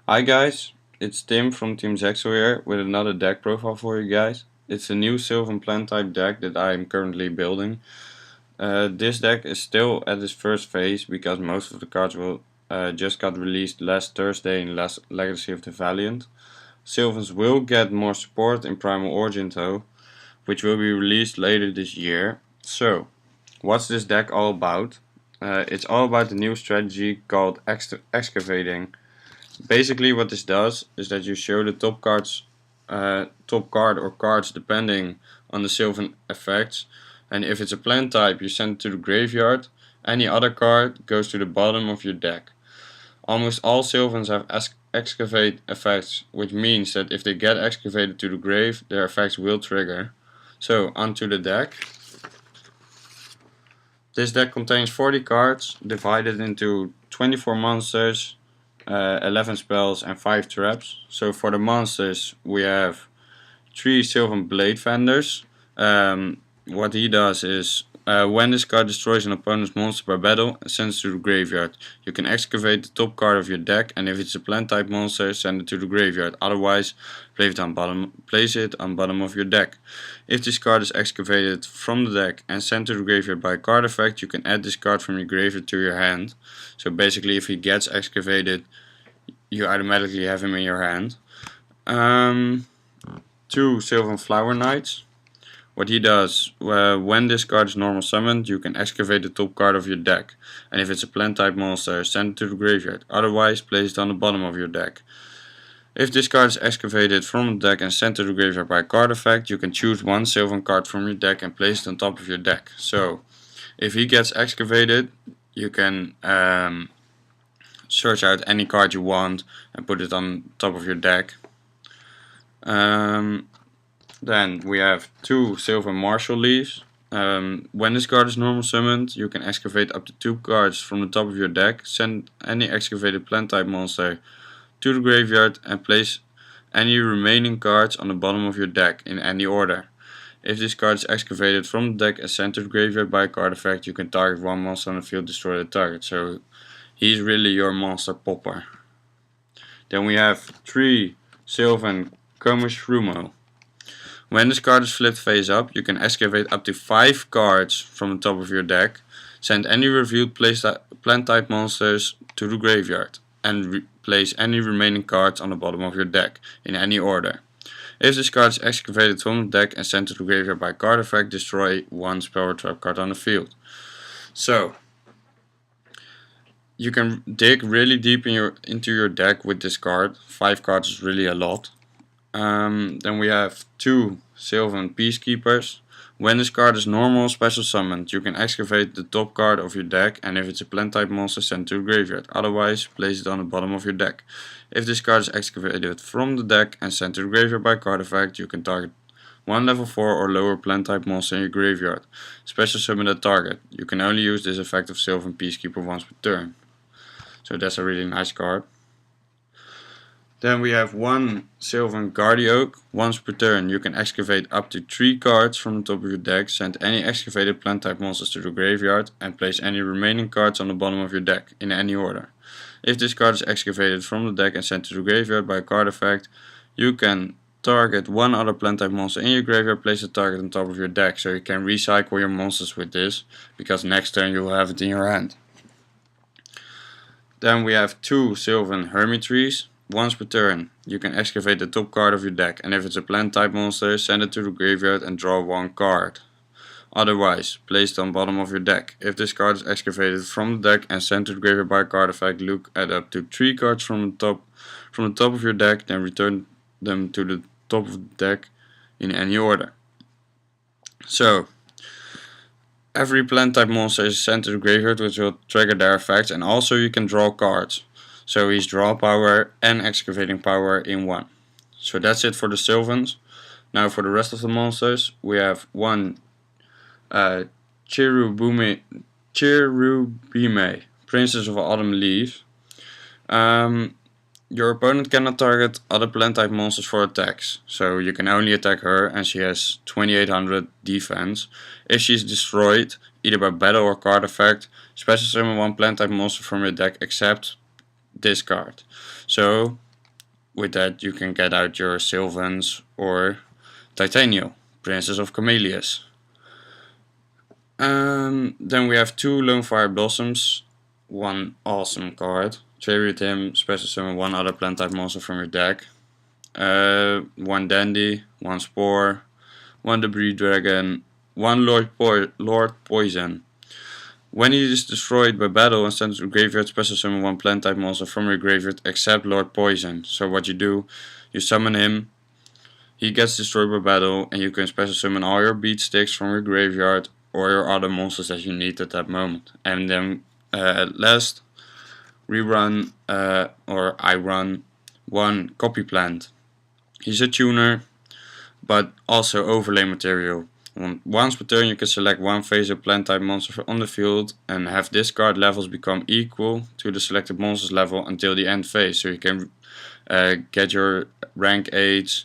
Hi guys, it's Tim from Team Zexo here with another deck profile for you guys. It's a new Sylvan plant type deck that I am currently building. This deck is still at its first phase because most of the cards will just got released last Thursday in Legacy of the Valiant. Sylvans will get more support in Primal Origin though, which will be released later this year. So, what's this deck all about? It's all about the new strategy called Excavating. Basically, what this does is that you show the top card or cards depending on the Sylvan effects, and if it's a plant type, you send it to the graveyard. Any other card goes to the bottom of your deck. Almost all Sylvans have excavate effects, which means that if they get excavated to the grave, their effects will trigger. So, onto the deck. This deck contains 40 cards divided into 24 monsters, 11 spells and 5 traps. So for the monsters we have 3 Sylvan Blade Vendors. What he does is when this card destroys an opponent's monster by battle and sends it to the graveyard, you can excavate the top card of your deck, and if it's a plant type monster, send it to the graveyard. Otherwise, place it on bottom of your deck. If this card is excavated from the deck and sent to the graveyard by a card effect, you can add this card from your graveyard to your hand. So basically, if he gets excavated, you automatically have him in your hand. 2 Sylvan Flower Knights. What he does, when this card is normal summoned, you can excavate the top card of your deck, and if it's a plant type monster, send it to the graveyard. Otherwise, place it on the bottom of your deck. If this card is excavated from the deck and sent to the graveyard by a card effect, you can choose one Sylvan card from your deck and place it on top of your deck. So, if he gets excavated, you can search out any card you want and put it on top of your deck. Then we have 2 Sylvan Marshall Leaves. When this card is normal summoned, you can excavate up to 2 cards from the top of your deck, send any excavated plant type monster to the graveyard, and place any remaining cards on the bottom of your deck in any order. If this card is excavated from the deck and sent to the graveyard by a card effect, you can target one monster on the field, destroy the target. So he's really your monster popper. Then we have 3 Sylvan Komishrumo. When this card is flipped face up, you can excavate up to 5 cards from the top of your deck, send any revealed plant type monsters to the graveyard, and place any remaining cards on the bottom of your deck, in any order. If this card is excavated from the deck and sent to the graveyard by card effect, destroy one spell or trap card on the field. So, you can dig really deep into your deck with this card. 5 cards is really a lot. Then we have 2 Sylvan Peacekeepers. When this card is normal special summoned, you can excavate the top card of your deck, and if it's a plant type monster, send it to the graveyard. Otherwise, place it on the bottom of your deck. If this card is excavated from the deck and sent to the graveyard by card effect, you can target one level 4 or lower plant type monster in your graveyard. Special summon that target. You can only use this effect of Sylvan Peacekeeper once per turn. So that's a really nice card. Then we have 1 Sylvan Guardioak. Once per turn, you can excavate up to 3 cards from the top of your deck, send any excavated plant type monsters to the graveyard, and place any remaining cards on the bottom of your deck, in any order. If this card is excavated from the deck and sent to the graveyard by a card effect, you can target one other plant type monster in your graveyard, place the target on top of your deck, so you can recycle your monsters with this, because next turn you will have it in your hand. Then we have 2 Sylvan Hermitries. Once per turn, you can excavate the top card of your deck, and if it's a plant type monster, send it to the graveyard and draw 1 card. Otherwise, place it on bottom of your deck. If this card is excavated from the deck and sent to the graveyard by a card effect, look at up to 3 cards from the top of your deck, then return them to the top of the deck in any order. So, every plant type monster is sent to the graveyard, which will trigger their effects, and also you can draw cards. So he's draw power and excavating power in one. So that's it for the Sylvans. Now for the rest of the monsters, we have 1 Cherubime, Princess of Autumn Leaves. Your opponent cannot target other plant type monsters for attacks, so you can only attack her, and she has 2800 defense. If she's destroyed, either by battle or card effect, special summon 1 plant type monster from your deck except this card. So with that you can get out your Sylvans or Titanium, Princess of Camellias. Then we have 2 Lone Fire Blossoms, 1 awesome card. Tribute him, special summon 1 other plant type monster from your deck. 1 Dandy, 1 Spore, 1 Debris Dragon, 1 Lord Poison. When he is destroyed by battle and sent to the graveyard, special summon 1 plant type monster from your graveyard except Lord Poison. So what you do, you summon him, he gets destroyed by battle, and you can special summon all your beat sticks from your graveyard or your other monsters that you need at that moment. And then at last, I run 1 Copy Plant. He's a tuner, but also overlay material. Once per turn you can select 1 phase-up plant type monster on the field and have discard levels become equal to the selected monster's level until the end phase. So you can get your rank 8s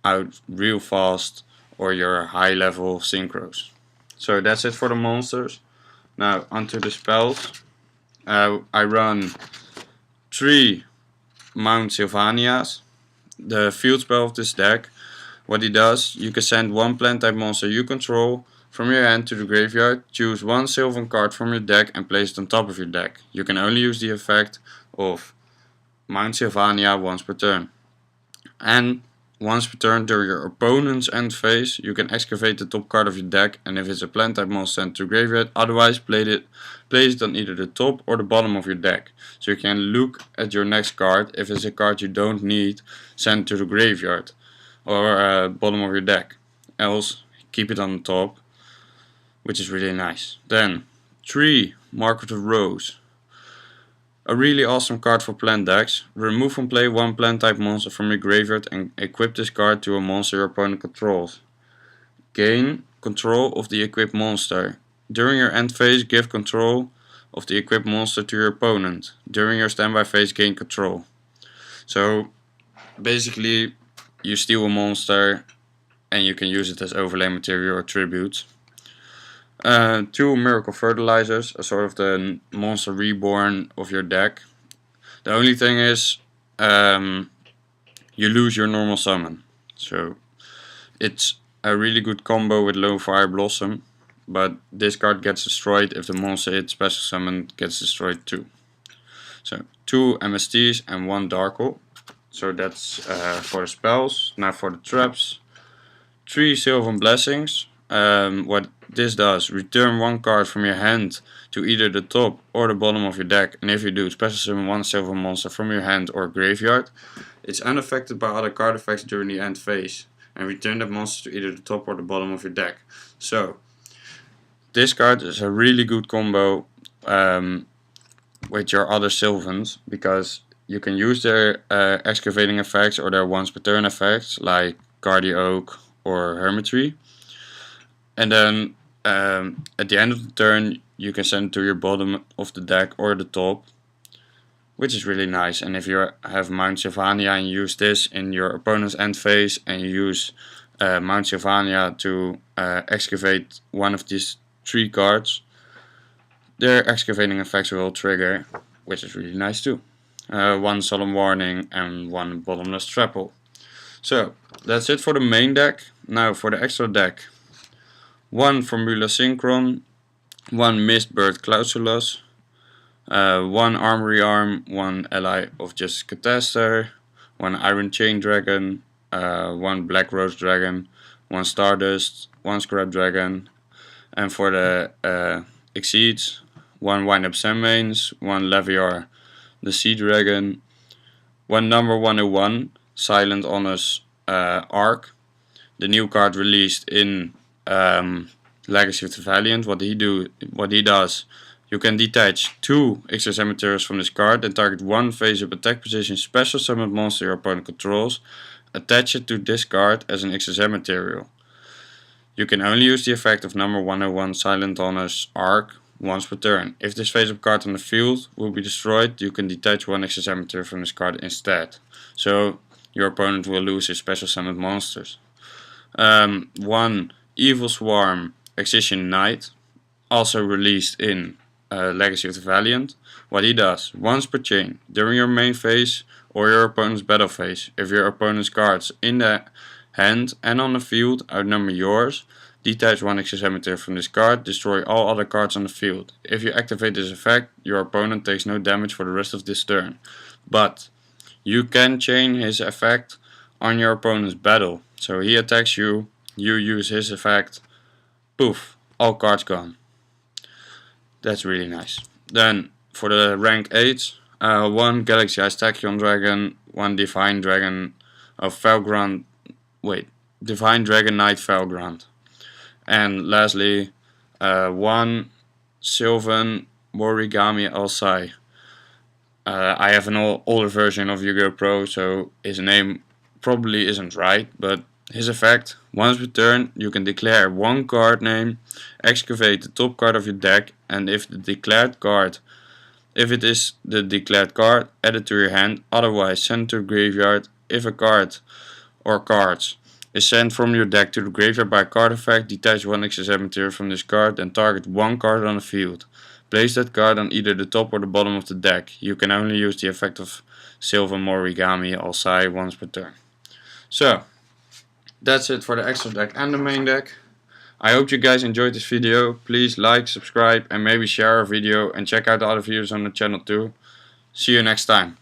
out real fast or your high level synchros. So that's it for the monsters. Now onto the spells. I run 3 Mount Sylvanias. The field spell of this deck, what he does, you can send 1 plant type monster you control from your hand to the graveyard, choose 1 Sylvan card from your deck and place it on top of your deck. You can only use the effect of Mount Sylvania once per turn. And once per turn during your opponent's end phase, you can excavate the top card of your deck, and if it's a plant type monster, sent to the graveyard, otherwise place it on either the top or the bottom of your deck. So you can look at your next card. If it's a card you don't need, send it to the graveyard or bottom of your deck. Else, keep it on the top, which is really nice. Then, 3 Market of Rose. A really awesome card for plant decks. Remove from play 1 plant type monster from your graveyard and equip this card to a monster your opponent controls. Gain control of the equipped monster. During your end phase, give control of the equipped monster to your opponent. During your standby phase, gain control. So basically you steal a monster and you can use it as overlay material or tribute. 2 Miracle Fertilizers, a sort of the monster reborn of your deck. The only thing is you lose your normal summon. So it's a really good combo with Lone Fire Blossom, but this card gets destroyed if the monster it special summon gets destroyed too. So 2 MSTs and 1 Darkle. So that's for the spells. Now for the traps. 3 Sylvan Blessings. What this does, return 1 card from your hand to either the top or the bottom of your deck, and if you do, special summon 1 Sylvan monster from your hand or graveyard. It's unaffected by other card effects during the end phase, and return that monster to either the top or the bottom of your deck. So this card is a really good combo with your other Sylvans, because you can use their excavating effects or their once per turn effects like Guardian Oak or Hermitry. And then at the end of the turn you can send it to your bottom of the deck or the top, which is really nice. And if you have Mount Sylvania and you use this in your opponent's end phase, and you use Mount Sylvania to excavate one of these 3 cards, their excavating effects will trigger, which is really nice too. 1 Solemn Warning and 1 Bottomless Trapple. So that's it for the main deck. Now for the extra deck. 1 Formula Synchron, 1 Mistbird Clausulus, 1 Armory Arm, 1 Ally of Justice Cataster, 1 Iron Chain Dragon, 1 Black Rose Dragon, 1 Stardust, 1 Scrap Dragon, and for the Exceeds, 1 Wind Up Sandmanes, 1 Leviar the Sea Dragon, 1 number 101 Silent Honest Arc, the new card released in Legacy of the Valiant. What he does, you can detach 2 XSM materials from this card and target 1 face-up attack position special summoned monster your opponent controls. Attach it to this card as an XSM material. You can only use the effect of number 101 Silent Honest Arc once per turn. If this face-up card on the field will be destroyed, you can detach 1 XSM material from this card instead. So your opponent will lose his special summoned monsters. 1 Evil Swarm Excision Knight, also released in Legacy of the Valiant. What he does, once per chain, during your main phase or your opponent's battle phase, if your opponent's cards in the hand and on the field outnumber yours, detach one extra cemetery from this card, destroy all other cards on the field. If you activate this effect, your opponent takes no damage for the rest of this turn. But you can chain his effect on your opponent's battle. So he attacks you, you use his effect, poof, all cards gone. That's really nice. Then for the rank 8, 1 Galaxy Ice Tachyon Dragon, 1 Divine Dragon of Felgrand. Divine Dragon Knight Felgrand. And lastly, 1 Sylvan Morigami Alsai. I have an older version of Yu-Gi-Oh! Pro, so his name probably isn't right, but his effect, once per turn, you can declare one card name, excavate the top card of your deck, and if it is the declared card, add it to your hand, otherwise send it to the graveyard. If a card or cards is sent from your deck to the graveyard by a card effect, detach one extra cemetery from this card and target one card on the field. Place that card on either the top or the bottom of the deck. You can only use the effect of Sylvan Morigami Alsai once per turn. So, that's it for the extra deck and the main deck. I hope you guys enjoyed this video. Please like, subscribe and maybe share our video and check out the other videos on the channel too. See you next time.